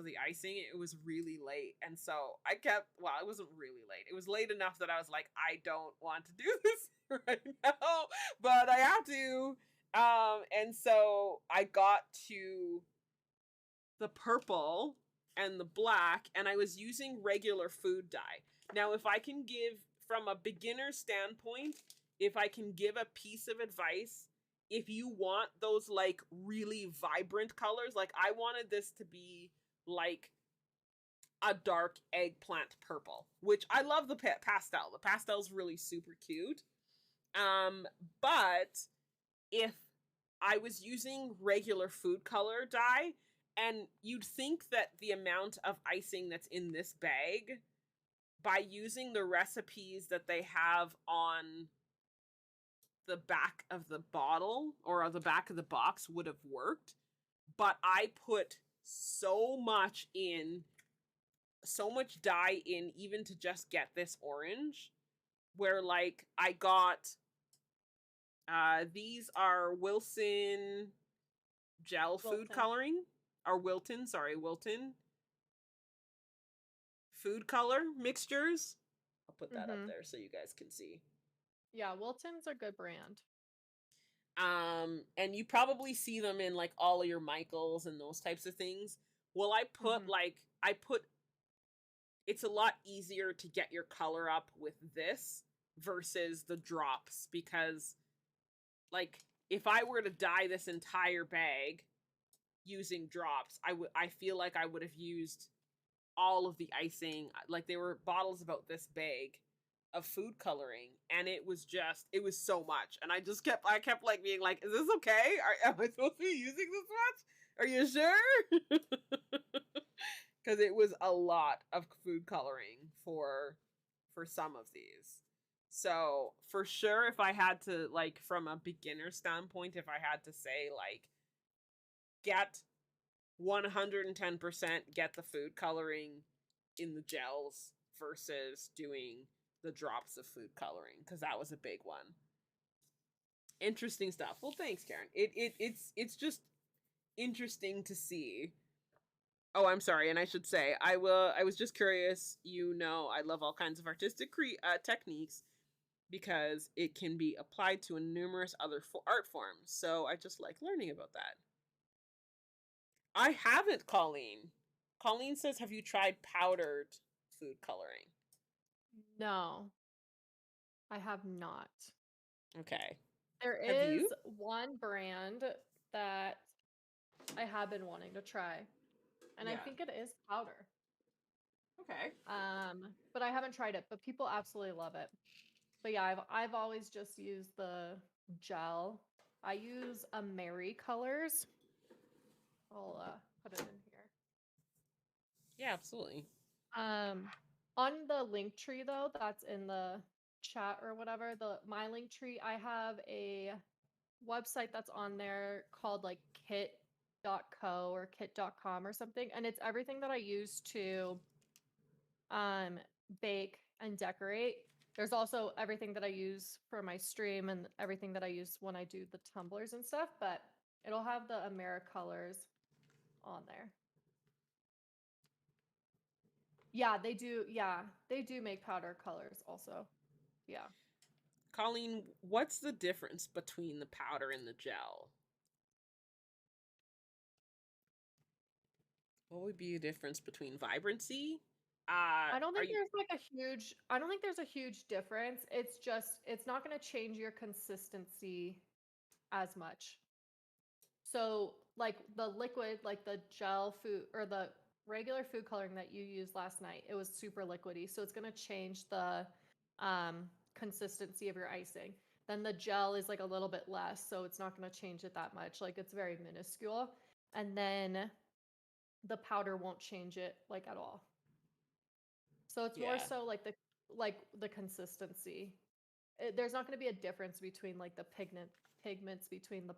the icing, it was really late. And so I kept, well, it wasn't really late. It was late enough that I was like, I don't want to do this right now, but I have to. And so I got to the purple and the black, and I was using regular food dye. Now, if I can give, from a beginner standpoint, if I can give a piece of advice, if you want those like really vibrant colors, like I wanted this to be like a dark eggplant purple, which I love the pastel. The pastel's really super cute. Um, but if I was using regular food color dye, and you'd think that the amount of icing that's in this bag, by using the recipes that they have on the back of the bottle or on the back of the box, would have worked. But I put so much in, so much dye in, even to just get this orange, where like I got these are Wilson gel food Wilton. coloring, or Wilton, sorry, Wilton food color mixtures. I'll put that up Mm-hmm. there so you guys can see. Yeah, Wilton's a good brand. And you probably see them in like all of your Michaels and those types of things. Well, Mm-hmm. I put it's a lot easier to get your color up with this versus the drops, because like if I were to dye this entire bag using drops, I feel like I would have used all of the icing. Like they were bottles about this big of food coloring, and it was so much, and I kept like being like, is this okay? Am I supposed to be using this much? Are you sure? Because it was a lot of food coloring for some of these. So for sure, if I had to, like, from a beginner standpoint, if I had to say like, get 110% get the food coloring in the gels versus doing the drops of food coloring, because that was a big one. Interesting stuff. Well, thanks, Karen. It's just interesting to see. Oh, I'm sorry, and I should say I was just curious. You know, I love all kinds of artistic techniques because it can be applied to numerous other art forms. So I just like learning about that. I haven't, Colleen. Colleen says, "Have you tried powdered food coloring?" No, I have not. Okay. There Have is you? one brand that I have been wanting to try, and I Yeah. think it is powder. Okay. But I haven't tried it, but people absolutely love it. But yeah, I've always just used the gel. I use a Mary Colors. I'll put it in here. Yeah, absolutely. Um, on the link tree though, that's in the chat or whatever, the my link tree, I have a website that's on there called like kit.co or kit.com or something, and it's everything that I use to um bake and decorate. There's also everything that I use for my stream and everything that I use when I do the tumblers and stuff, but it'll have the Americolors on there. Yeah, they do. Yeah, they do make powder colors also. Yeah. Colleen, what's the difference between the powder and the gel? What would be the difference between vibrancy? I don't Are think you there's like a huge I don't think there's a huge difference. It's just it's not going to change your consistency as much. So, like the liquid, like the gel food or the regular food coloring that you used last night, it was super liquidy. So it's going to change the consistency of your icing. Then the gel is like a little bit less, so it's not going to change it that much. Like it's very minuscule. And then the powder won't change it like at all. So it's more Yeah. so like the consistency. There's not going to be a difference between like the pigments between the